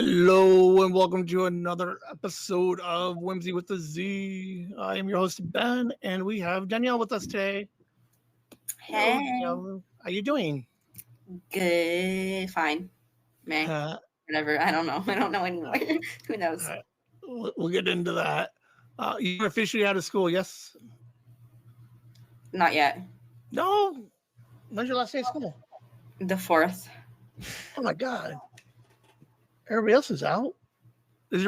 Hello and welcome to another episode of Whimsy with the Z. I am your host Ben, and we have Danielle with us today. Hello, Hey, Danielle. How you doing? good, fine, meh, Uh, whatever. I don't know. I don't know anymore. Who knows? uh, we'll get into that. You're officially out of school, yes? Not yet. No. When's your last day of school? The fourth. Oh my god. Everybody else is out. Is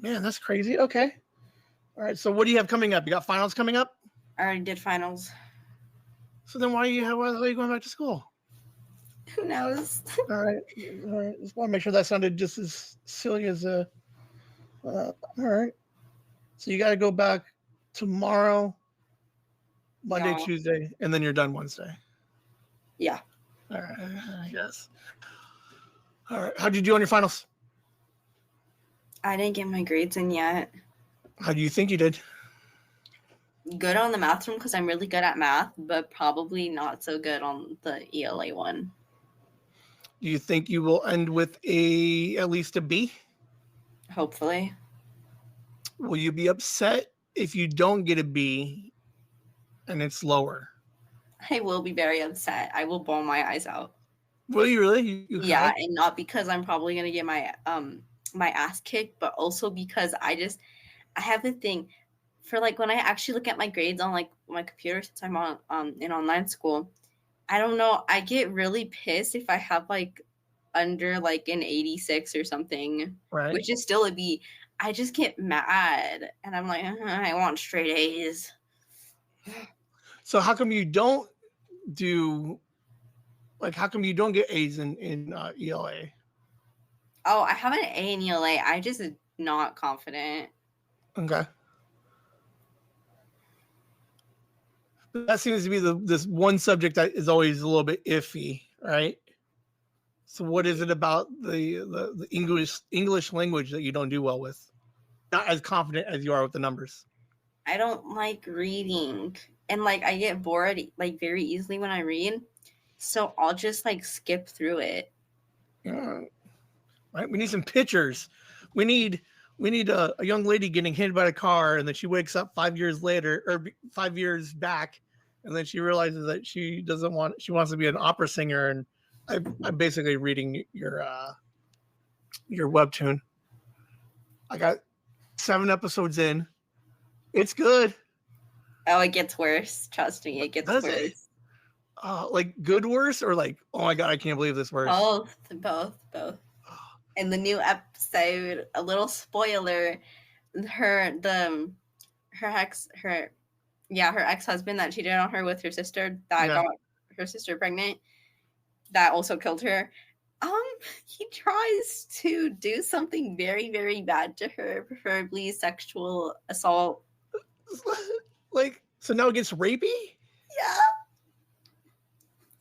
man, that's crazy. Okay. All right. So what do you have coming up? You got finals coming up? I already did finals. So then why are you going back to school? Who knows? All right. All right. Just want to make sure that sounded just as silly as all right. So you got to go back tomorrow, Monday, Yeah. Tuesday, and then you're done Wednesday. Yeah. All right. I guess. All right. How'd you do on your finals? I didn't get my grades in yet. How do you think you did? Good on the math room because I'm really good at math, but probably not so good on the ELA one. Do you think you will end with at least a B? Hopefully. Will you be upset if you don't get a B and it's lower? I will be very upset. I will bawl my eyes out. Will you really? You Yeah, have? and not because I'm probably gonna get my ass kicked, but also because I have the thing for like when I actually look at my grades on like my computer since I'm on in online school. I don't know. I get really pissed if I have like under like an 86 or something, Right. which is still a B. I just get mad and I'm like, I want straight A's. So how come you don't do how come you don't get A's in ELA? Oh, I have an A in ELA. I just not confident. Okay. That seems to be this one subject that is always a little bit iffy, right? So what is it about the English language that you don't do well with? Not as confident as you are with the numbers. I don't like reading. And like I get bored like very easily when I read. So I'll just like skip through it. Right? We need some pictures. We need a young lady getting hit by a car, and then she wakes up 5 years later or 5 years back, and then she realizes that she wants to be an opera singer. And I'm basically reading your webtoon. I got 7 episodes in. It's good. Oh, it gets worse. Trust me, it gets Does worse. it? Like good worse or like, oh my god, I can't believe this worse. Both. And the new episode, a little spoiler, her ex-husband that cheated on her with her sister that got her sister pregnant, that also killed her. He tries to do something very, very bad to her, preferably sexual assault. Like, so now it gets rapey? Yeah.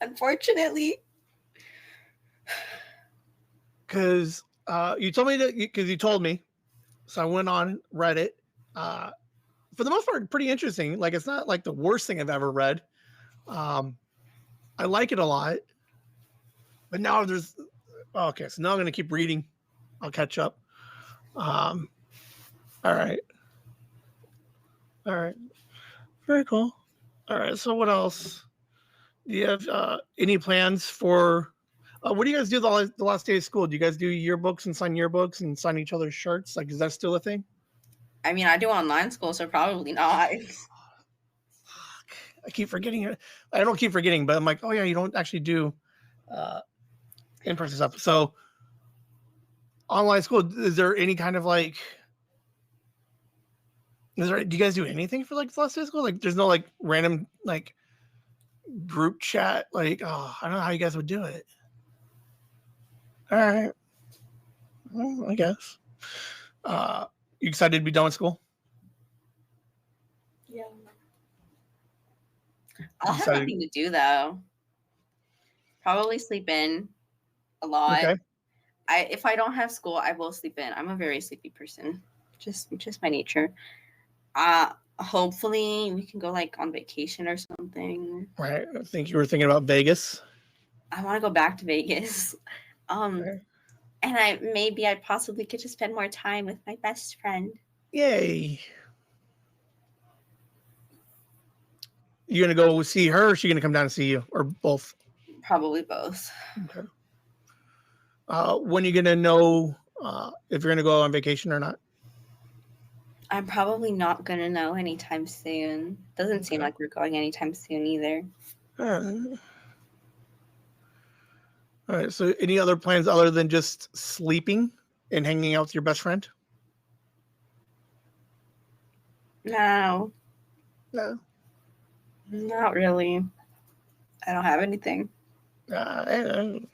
Unfortunately. Because you told me, so I went on Reddit. For the most part, pretty interesting. Like, it's not like the worst thing I've ever read. I like it a lot. But now so now I'm going to keep reading. I'll catch up. All right. Very cool. All right. So what else? Do you have any plans for? What do you guys do the last day of school? Do you guys do yearbooks and sign each other's shirts? Like, is that still a thing? I mean, I do online school, so probably not. I keep forgetting it. I don't keep forgetting, but I'm like, oh yeah, you don't actually do in-person stuff. So online school, is there any kind of like, do you guys do anything for like the last day of school? Like, there's no like random like group chat. Like, I don't know how you guys would do it. All right. Well, I guess. You excited to be done with school? Yeah. I'll have nothing to do though. Probably sleep in a lot. Okay. If I don't have school, I will sleep in. I'm a very sleepy person. Just my nature. Hopefully we can go like on vacation or something. Right. I think you were thinking about Vegas. I want to go back to Vegas. And I possibly get to spend more time with my best friend. Yay. You gonna go see her, or is she gonna come down and see you, or both? Probably both. Okay. When are you gonna know if you're gonna go on vacation or not? I'm probably not gonna know anytime soon. Doesn't seem like we're going anytime soon either. All right. So, any other plans other than just sleeping and hanging out with your best friend? No, No. not really. I don't have anything. Sometimes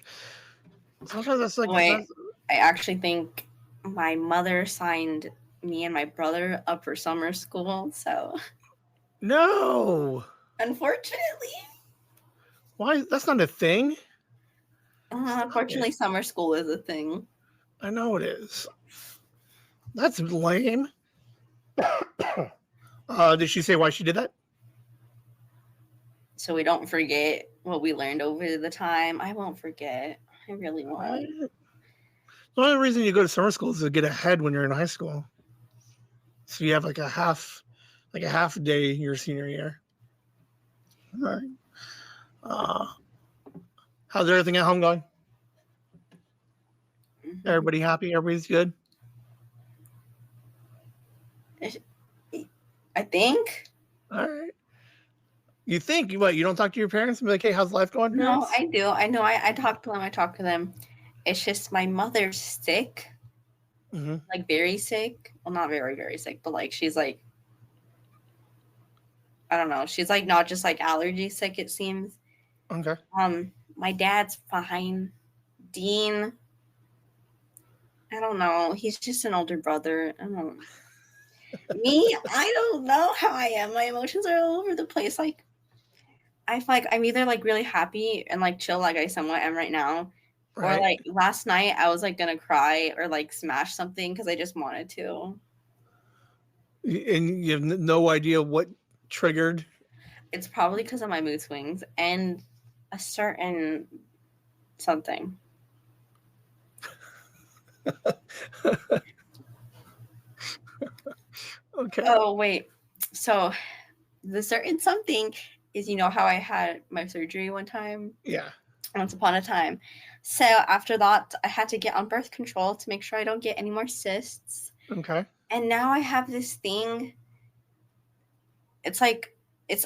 that's like. Wait, I actually think my mother signed me and my brother up for summer school. So, No. unfortunately, Why? That's not a thing. unfortunately, summer school is a thing. I know it is. That's lame. Did she say why she did that? So we don't forget what we learned over the time. I won't forget. I really won't. The only reason you go to summer school is to get ahead when you're in high school. So you have like a half day your senior year. All right. How's everything at home going? Mm-hmm. Everybody happy? Everybody's good? I think. All right. You think what? You don't talk to your parents and be like, "Hey, how's life going?" No, Parents? I do. I know. I talk to them. I talk to them. It's just my mother's sick, like very sick. Well, not very, very sick, but like she's like, I don't know. She's like not just like allergy sick. It seems. Okay. My dad's fine. Dean, I don't know. He's just an older brother. I don't. Me, I don't know how I am. My emotions are all over the place. Like, I feel like I'm either like really happy and like chill, like I somewhat am right now, Right. or like last night I was like gonna cry or like smash something because I just wanted to. And you have no idea what triggered. It's probably because of my mood swings and a certain something. Okay. Oh wait, so the certain something is, you know how I had my surgery one time? Yeah. Once upon a time. So after that, I had to get on birth control to make sure I don't get any more cysts. Okay. And now I have this thing. It's like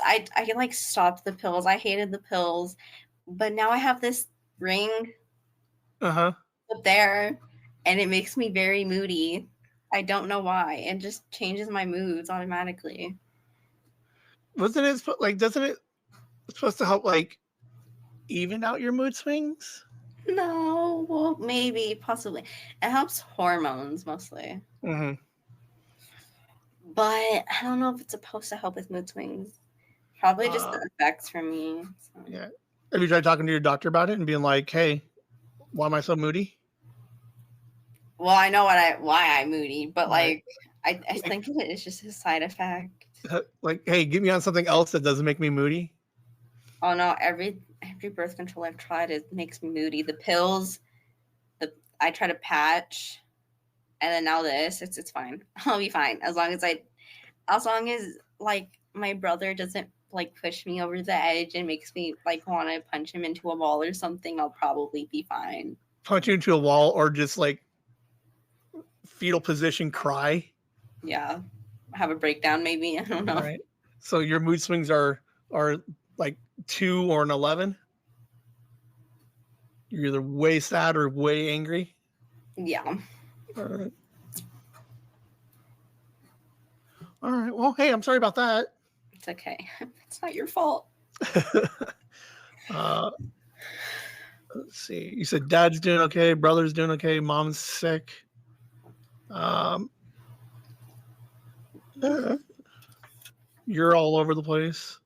I can like stop the pills. I hated the pills, but now I have this ring up there, and it makes me very moody. I don't know why. It just changes my moods automatically. Wasn't it like? Doesn't it supposed to help like even out your mood swings? No, well, maybe, possibly. It helps hormones mostly. Mm-hmm. But I don't know if it's supposed to help with mood swings. Probably just the effects for me. So. Yeah. Have you tried talking to your doctor about it and being like, "Hey, why am I so moody?" Well, I know why I'm moody, but like I think it is just a side effect. Like, hey, get me on something else that doesn't make me moody. Oh no, every birth control I've tried, it makes me moody. The pills, I try to patch, and then now this, it's fine. I'll be fine as long as like my brother doesn't like push me over the edge and makes me like want to punch him into a wall or something. I'll probably be fine. Punch you into a wall or just like fetal position cry. Yeah, have a breakdown maybe. I don't know. All right. So your mood swings are like 2 or an 11. You're either way sad or way angry. Yeah. All right. All right. Well, hey, I'm sorry about that. It's okay. It's not your fault. Let's see. You said dad's doing okay, brother's doing okay, mom's sick. You're all over the place.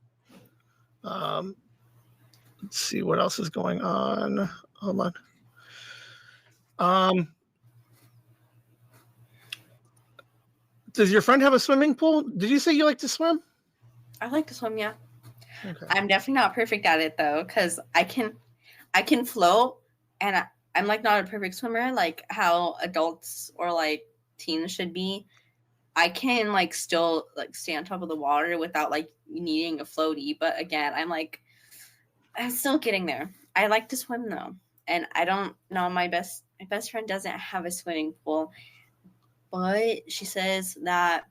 Let's see what else is going on. Hold on. Does your friend have a swimming pool? Did you say you like to swim? I like to swim, yeah. Okay. I'm definitely not perfect at it though, because I can float, and I'm like not a perfect swimmer, like how adults or like teens should be. I can like still like stay on top of the water without like needing a floaty. But again, I'm still getting there. I like to swim though. And I don't know, my best friend doesn't have a swimming pool, but she says that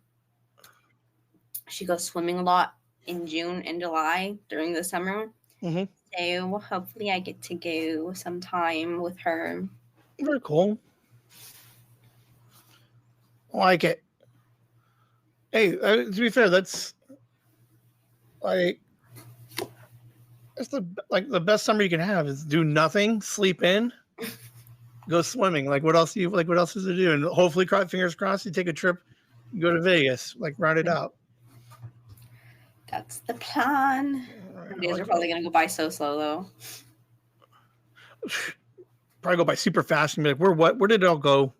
she goes swimming a lot in June and July during the summer. Mm-hmm. So hopefully I get to go sometime with her. Very cool. I like it. Hey, to be fair, that's like it's the best summer you can have is do nothing, sleep in, go swimming. Like what else is to do? And hopefully, fingers crossed, you take a trip, go to Vegas, like round it out. That's the plan. Right, Days are probably gonna go by so slow though. Probably go by super fast and be like, where did it all go?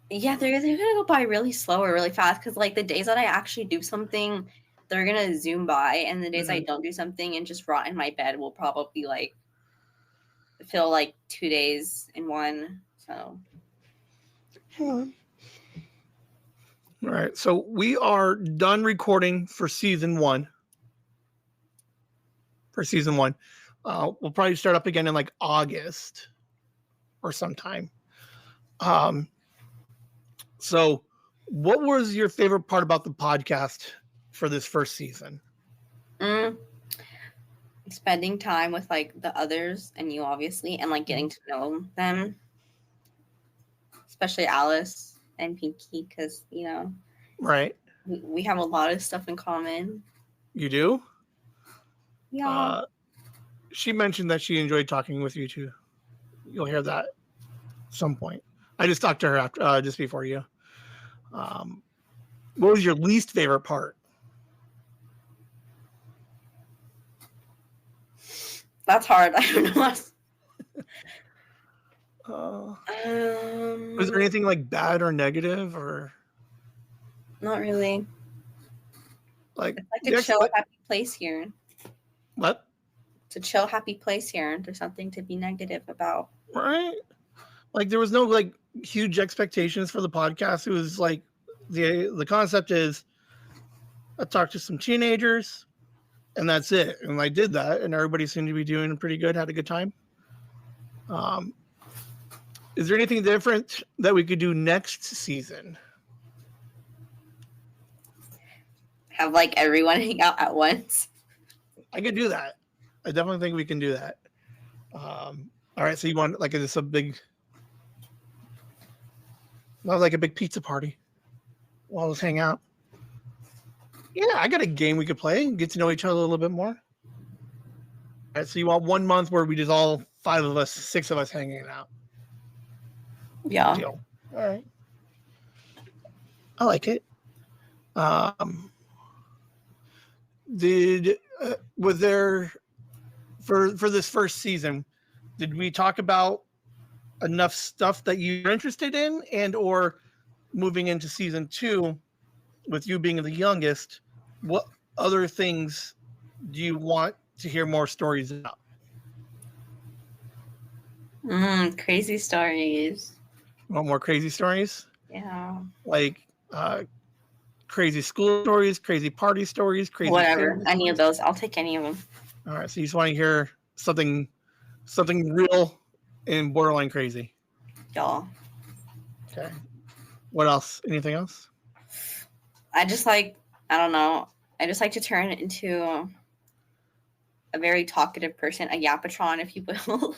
Yeah, they're gonna go by really slow or really fast because like the days that I actually do something, they're gonna zoom by, and the days I don't do something and just rot in my bed will probably like feel like 2 days in one. So. All right, so we are done recording for season one. We'll probably start up again in like August or sometime. So what was your favorite part about the podcast for this first season? Spending time with like the others and you obviously, and like getting to know them, especially Alice and Pinky, because right, we have a lot of stuff in common. You do? Yeah. She mentioned that she enjoyed talking with you too. You'll hear that at some point. I just talked to her after just before you. What was your least favorite part? That's hard. I don't know. Was there anything like bad or negative or? Not really. Like it's like a chill, happy place here. What? It's a chill, happy place here. There's something to be negative about. Right. Like there was no like huge expectations for the podcast. It was like the concept is I talked to some teenagers and that's it. And I did that and everybody seemed to be doing pretty good, had a good time. Is there anything different that we could do next season? Have like everyone hang out at once. I could do that. I definitely think we can do that. All right. So you want like a big, not like a big pizza party. We'll just hang out. Yeah, I got a game we could play and get to know each other a little bit more. All right. So you want 1 month where we just all 5 of us, 6 of us hanging out. Yeah. Deal. All right. I like it. Was there for this first season, did we talk about enough stuff that you're interested in, and or moving into season 2 with you being the youngest, what other things do you want to hear more stories about? Crazy stories. Want more crazy stories? Yeah. Like crazy school stories, crazy party stories, crazy whatever. Any of those. I'll take any of them. All right. So you just want to hear something real and borderline crazy. Y'all. Okay. What else? Anything else? I just like to turn into a very talkative person, a yapatron, if you will.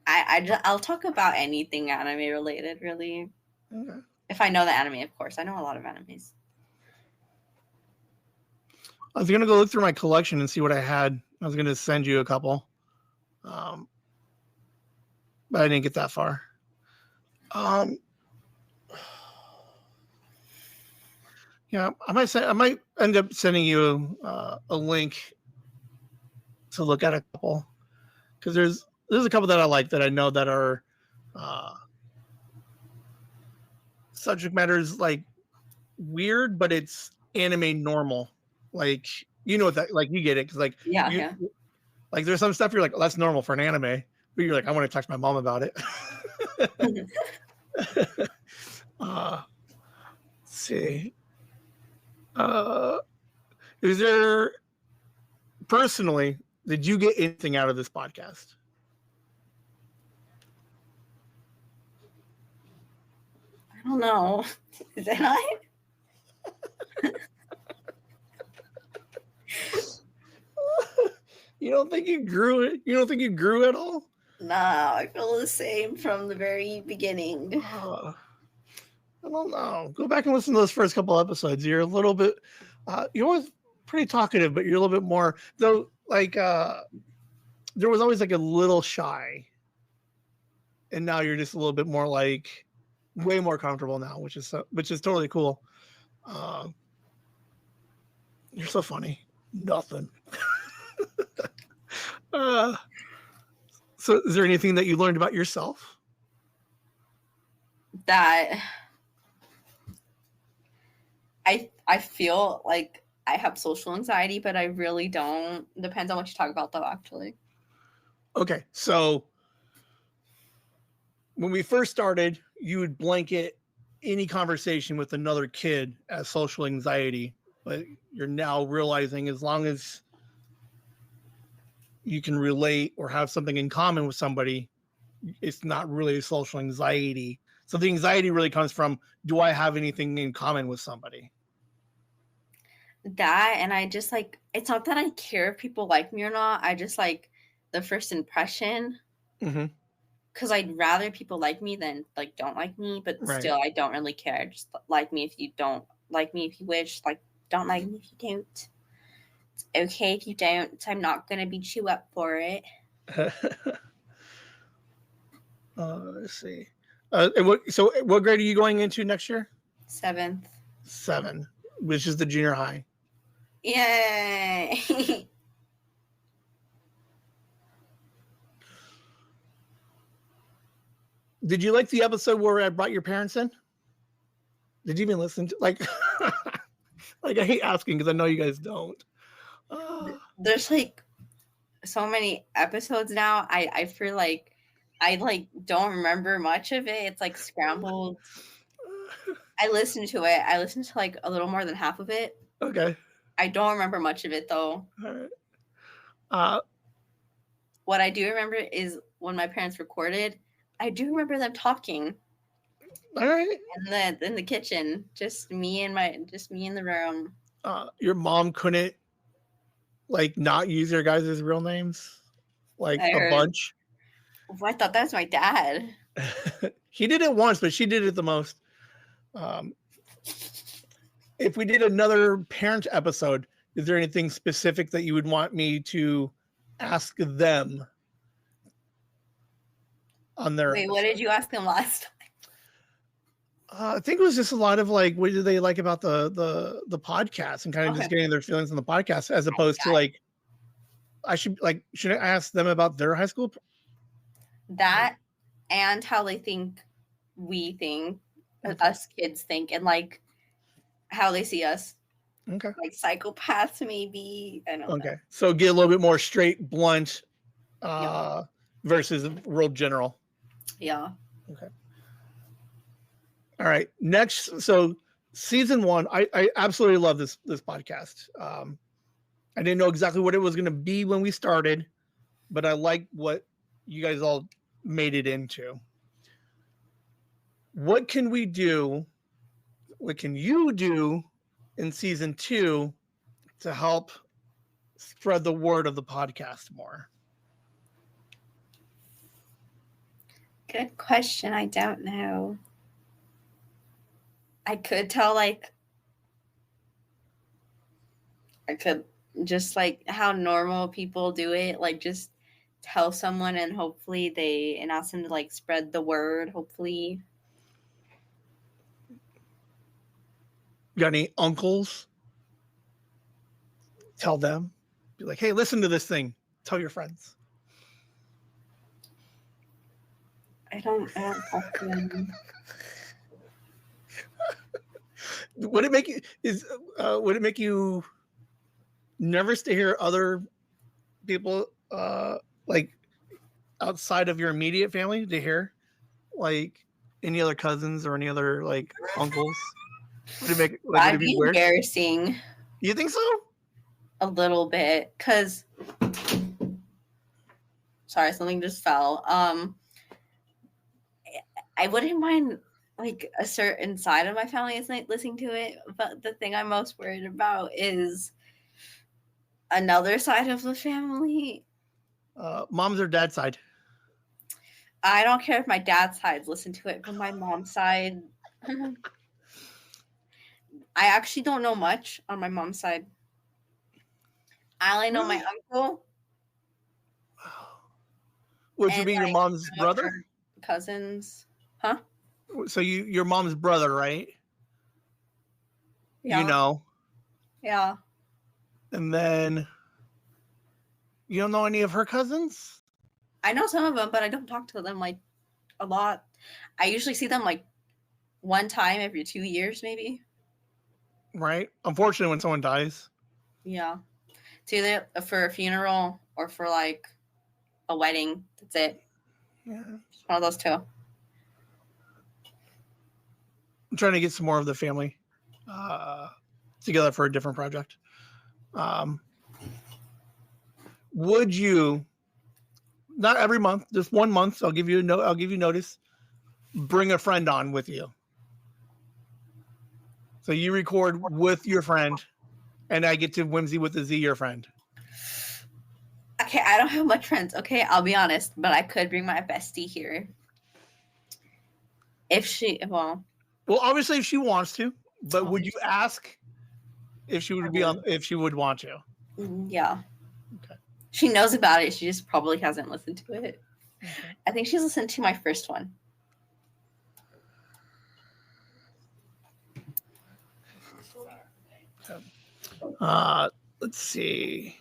I'll talk about anything anime related, really. Okay. If I know the anime, of course. I know a lot of animes. I was gonna go look through my collection and see what I had. I was gonna send you a couple, but I didn't get that far. Yeah, I might end up sending you a link to look at a couple, because there's a couple that I like that I know that are subject matters like weird, but it's anime normal. Like you know what that, like you get it, because like yeah. Like there's some stuff you're like, oh, that's normal for an anime, but you're like, I want to talk to my mom about it. Let's see. Is there personally, did you get anything out of this podcast? I don't know. Did I? You don't think you grew it? You don't think you grew at all? Nah, I feel the same from the very beginning. I don't know. Go back and listen to those first couple episodes. You're a little bit, you're always pretty talkative, but you're a little bit more, though, like, there was always like a little shy. And now you're just a little bit more like, way more comfortable now, which is totally cool. You're so funny. Nothing. So is there anything that you learned about yourself? That I feel like I have social anxiety, but I really don't. Depends on what you talk about, though, actually. Okay, so when we first started, you would blanket any conversation with another kid as social anxiety, but you're now realizing as long as you can relate or have something in common with somebody, it's not really social anxiety. So the anxiety really comes from, do I have anything in common with somebody? That, and I just like, it's not that I care if people like me or not. I just like the first impression. Mm-hmm. Because I'd rather people like me than like don't like me, but Right. still I don't really care. Just like me if you don't like me, if you wish, like don't like me if you don't. It's okay if you don't. I'm not gonna beat you up for it. Let's see. So what grade are you going into next year? 7th. 7, which is the junior high. Yay! Did you like the episode where I brought your parents in? Did you even listen to like like I hate asking because I know you guys don't. There's like so many episodes now. I feel like I like don't remember much of it. It's like scrambled. I listened to it. I listened to like a little more than half of it. Okay. I don't remember much of it though. All right. What I do remember is when my parents recorded, I do remember them talking. All right. In the kitchen, just me in the room. Your mom couldn't like not use your guys' real names, like a bunch. I thought that was my dad. He did it once, but she did it the most. If we did another parent episode, is there anything specific that you would want me to ask them on their Wait, what did you ask them last time? I think it was just a lot of like, what do they like about the podcast and kind of just getting their feelings on the podcast, as opposed to like, should I ask them about their high school? That and how they think we think, us kids think, and like how they see us. Okay. Like psychopaths, maybe. I don't know. So get a little bit more straight, blunt, versus world general. Yeah. Okay. All right. Next, so season 1, I absolutely love this podcast. I didn't know exactly what it was going to be when we started, but I like what you guys all made it into. What can we do? What can you do in season 2 to help spread the word of the podcast more? Good question. I don't know. I could tell, like, I could just like how normal people do it, like just tell someone and hopefully and ask them to like spread the word, hopefully. You got any uncles? Tell them. Be like, hey, listen to this thing. Tell your friends. I don't talk to them. Would it make you nervous to hear other people like outside of your immediate family to hear? Like any other cousins or any other like uncles? Would it make like would That'd it be be weird? embarrassing You think so? a little bit, because sorry, something just fell. I wouldn't mind like a certain side of my family is like listening to it, but the thing I'm most worried about is another side of the family. Mom's or dad's side? I don't care if my dad's side listen to it, but my mom's side, I actually don't know much on my mom's side. I only know my uncle Which would and be your like mom's some of brother? her cousins. Huh? So your mom's brother, right? Yeah. You know. Yeah. And then you don't know any of her cousins? I know some of them, but I don't talk to them like a lot. I usually see them like one time every 2 years, maybe. Right? Unfortunately, when someone dies. Yeah. It's either for a funeral or for like a wedding. That's it. Yeah. It's one of those two. I'm trying to get some more of the family together for a different project. Would you, not every month, just 1 month, I'll give you notice, bring a friend on with you. So you record with your friend, and I get to Whimsy with the Z, your friend. Okay, I don't have much friends. Okay, I'll be honest, but I could bring my bestie here. If she, well, obviously if she wants to, but would you obviously. ask if she would be on, if she would want to? Yeah. Okay. She knows about it. She just probably hasn't listened to it. Okay. I think she's listened to my first one. Let's see.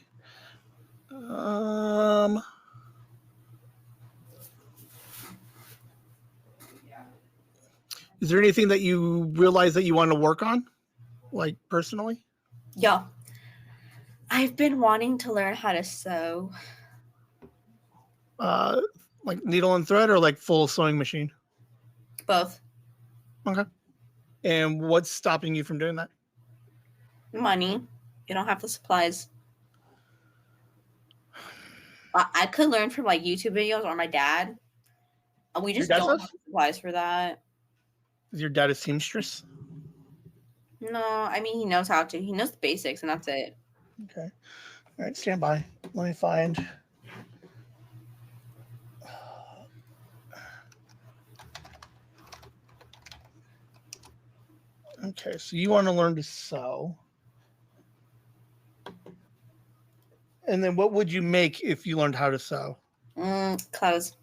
Is there anything that you realize that you want to work on, like personally? Yeah. I've been wanting to learn how to sew. Like needle and thread or like full sewing machine? Both. Okay. And what's stopping you from doing that? Money. You don't have the supplies. I could learn from like YouTube videos or my dad. We just don't have supplies for that. Is your dad a seamstress? No, I mean he knows how to. He knows the basics, and that's it. Okay. All right, stand by. Let me find. Okay, so you want to learn to sew. And then what would you make if you learned how to sew? Clothes.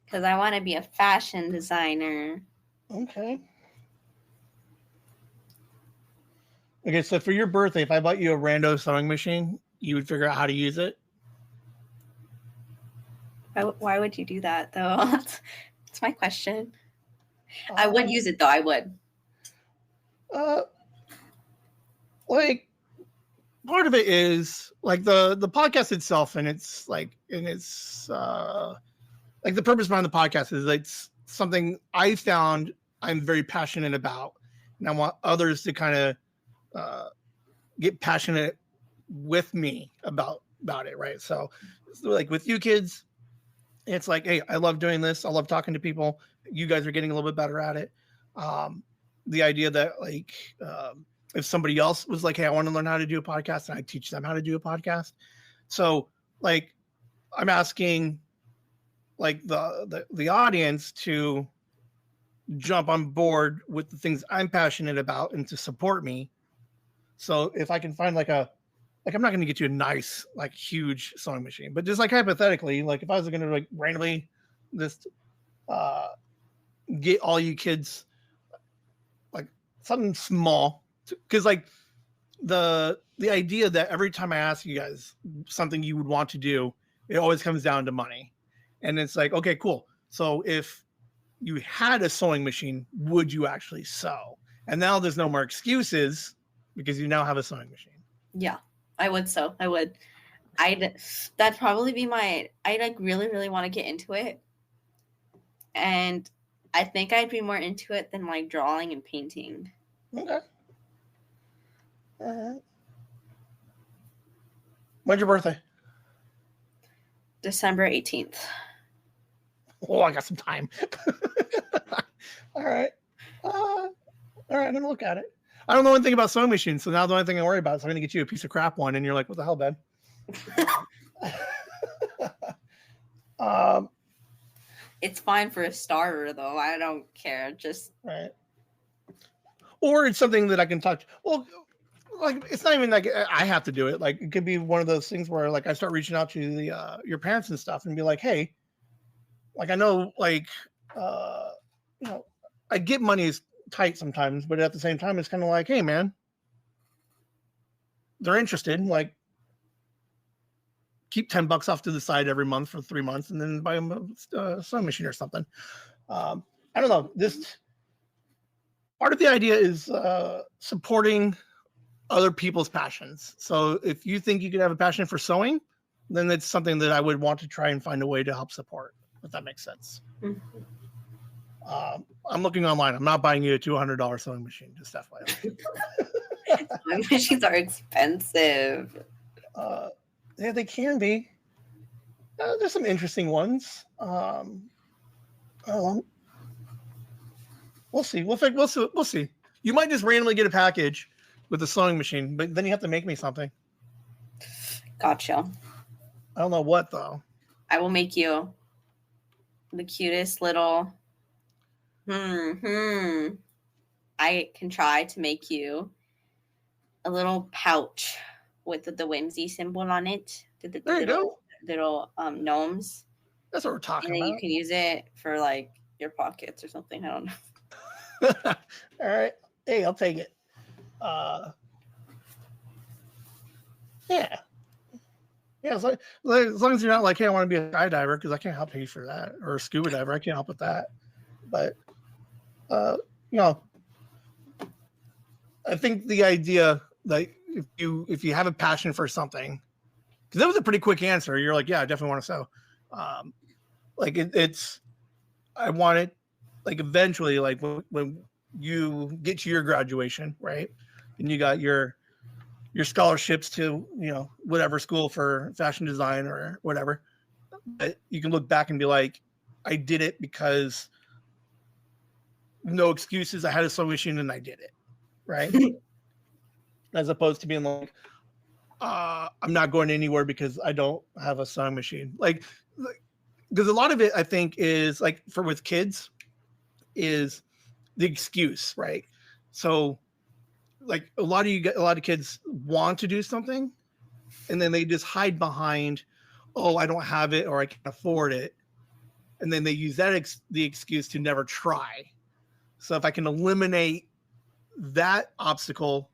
Because I want to be a fashion designer. Okay. Okay, so for your birthday, if I bought you a rando sewing machine, you would figure out how to use it? Why would you do that, though? That's my question. I would use it, though. I would. Like, part of it is like the podcast itself, and it's like the purpose behind the podcast is it's something I found I'm very passionate about, and I want others to kind of get passionate with me about it, right? So like with you kids, it's like, hey, I love doing this. I love talking to people. You guys are getting a little bit better at it. The idea that like if somebody else was like, hey, I want to learn how to do a podcast, and I teach them how to do a podcast. So like I'm asking like the audience to jump on board with the things I'm passionate about and to support me. So if I can find like I'm not going to get you a nice, like huge sewing machine, but just like hypothetically, like if I was going to like randomly just get all you kids like something small, because like the idea that every time I ask you guys something you would want to do, it always comes down to money. And it's like, okay, cool. So if you had a sewing machine, would you actually sew? And now there's no more excuses because you now have a sewing machine. Yeah, I would sew. I would. That'd probably be I like really, really want to get into it. And I think I'd be more into it than like drawing and painting. Okay. All right. When's your birthday? December 18th. Oh, I got some time. All right. All right, I'm gonna look at it. I don't know anything about sewing machines, so now the only thing I worry about is I'm gonna get you a piece of crap one, and you're like, "What the hell, Ben?" It's fine for a starter, though. I don't care. Just right. Or it's something that I can touch. Well, like it's not even like I have to do it. Like it could be one of those things where like I start reaching out to the your parents and stuff and be like, "Hey, like I know like you know, I get money is tight sometimes, but at the same time, it's kind of like, hey, man, they're interested. Like, keep $10 off to the side every month for 3 months, and then buy them a sewing machine or something. I don't know. This part of the idea is supporting other people's passions. So if you think you could have a passion for sewing, then it's something that I would want to try and find a way to help support, if that makes sense. Mm-hmm. I'm looking online. I'm not buying you a $200 sewing machine, just FYI. Sewing machines are expensive. Yeah, they can be. There's some interesting ones. We'll see. We'll see. You might just randomly get a package with a sewing machine, but then you have to make me something. Gotcha. I don't know what though. I will make you the cutest little. I can try to make you a little pouch with the Whimsy symbol on it. There you go. Little gnomes. That's what we're talking about. And then about. You can use it for like your pockets or something. I don't know. All right. Hey, I'll take it. Yeah. Yeah, as long as you're not like, hey, I want to be a skydiver, because I can't help pay for that, or a scuba diver, I can't help with that. But you know, I think the idea that if you have a passion for something, because that was a pretty quick answer. You're like, yeah, I definitely want to sew. Like it's, I want it, like eventually, like when you get to your graduation, right, and you got your scholarships to, you know, whatever school for fashion design or whatever, but you can look back and be like, I did it because no excuses. I had a sewing machine and I did it, right? As opposed to being like, I'm not going anywhere because I don't have a sewing machine. Like, because a lot of it, I think, is like with kids, is the excuse, right? So, like a lot of kids want to do something, and then they just hide behind, oh, I don't have it or I can't afford it, and then they use that the excuse to never try. So if I can eliminate that obstacle,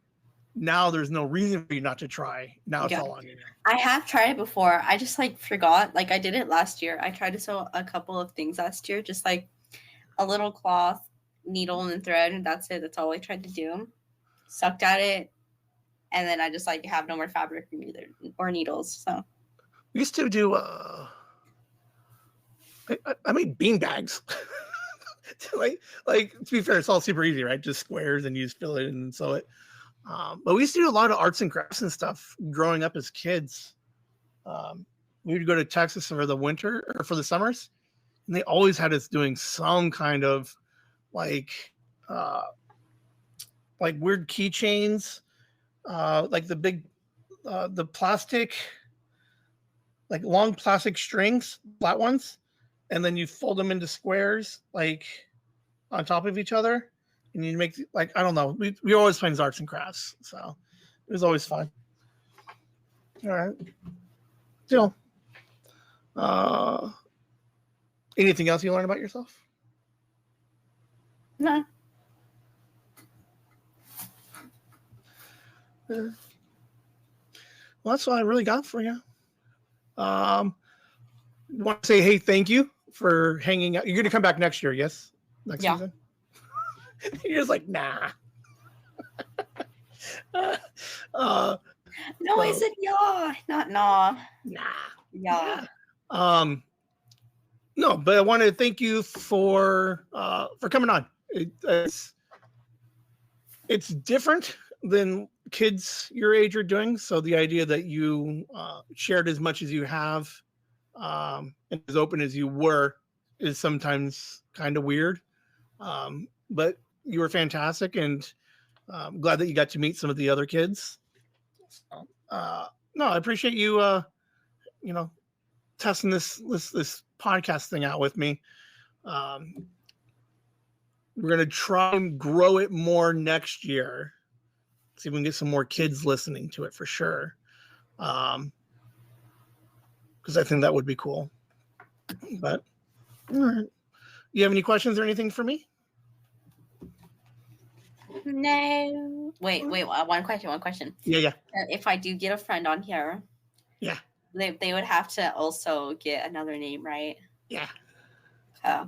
now there's no reason for you not to try. Now it's all on you. I have tried it before. I just like forgot. Like I did it last year. I tried to sew a couple of things last year, just like a little cloth, needle, and thread, and that's it. That's all I tried to do. Sucked at it, and then I just like have no more fabric or needles. So we used to do. I made bean bags. like to be fair, it's all super easy, right? Just squares, and you just fill it and sew it. But we used to do a lot of arts and crafts and stuff growing up as kids. We would go to Texas for the winter or for the summers, and they always had us doing some kind of like weird keychains, like the big, the plastic, like long plastic strings, flat ones, and then you fold them into squares, like on top of each other. And you make, like, I don't know. We always find arts and crafts. So it was always fun. All right. Still. Anything else you learn about yourself? No. Well, that's all I really got for you. Want to say, hey, thank you for hanging out. You're going to come back next year, yes? Next season? You're just like, nah. No, I So, said yeah, not nah. nah. Yeah. Yeah. No, but I want to thank you for coming on. It's different than kids your age are doing. So the idea that you shared as much as you have and as open as you were is sometimes kind of weird. But you were fantastic, and I'm glad that you got to meet some of the other kids. So, no, I appreciate you. You know, testing this podcast thing out with me. Um, we're gonna try and grow it more next year. See if we can get some more kids listening to it for sure. Because I think that would be cool. But all right. You have any questions or anything for me? No. Wait. One question. Yeah, yeah, If I do get a friend on here, yeah, they would have to also get another name, right? yeah. Oh.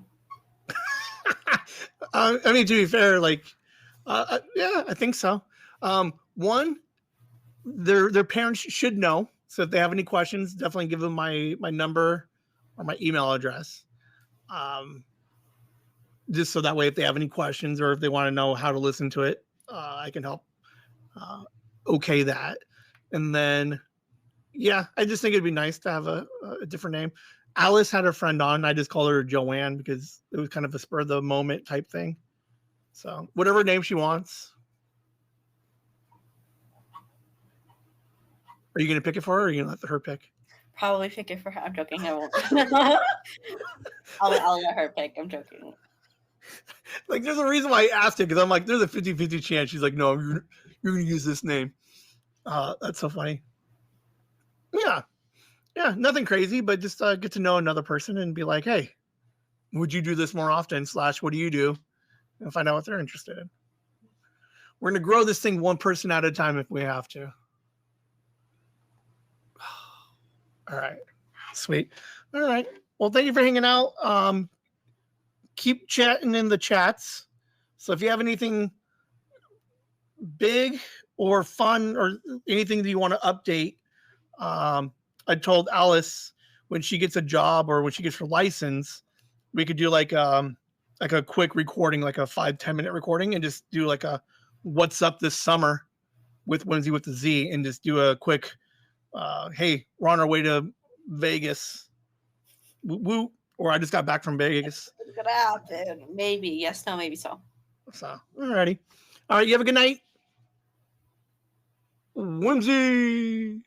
I mean, to be fair, like, yeah, I think so. One, their parents should know. So if they have any questions, definitely give them my number or my email address. Just so that way, if they have any questions or if they want to know how to listen to it, I can help uh, okay that. And then, yeah, I just think it'd be nice to have a different name. Alice had a friend on. I just called her Joanne because it was kind of a spur of the moment type thing. So whatever name she wants. Are you going to pick it for her, or are you going to let her pick? Probably pick it for her. I'm joking. I won't. I'll let her pick. I'm joking. Like, there's a reason why I asked it, because I'm like, there's a 50-50 chance. She's like, no, you're going to use this name. That's so funny. Yeah. Yeah. Nothing crazy, but just get to know another person and be like, hey, would you do this more often? / what do you do? And find out what they're interested in. We're going to grow this thing one person at a time if we have to. All right. Sweet. All right. Well, thank you for hanging out. Keep chatting in the chats. So if you have anything big or fun or anything that you want to update, I told Alice when she gets a job or when she gets her license, we could do like a quick recording, like a 5-10 minute recording, and just do like a what's up this summer with Whimsy with the Z, and just do a quick hey, we're on our way to Vegas. Woo, or I just got back from Vegas. It's gonna happen. Maybe. Yes, no, maybe so. So, alrighty. All right, you have a good night. Whimsy.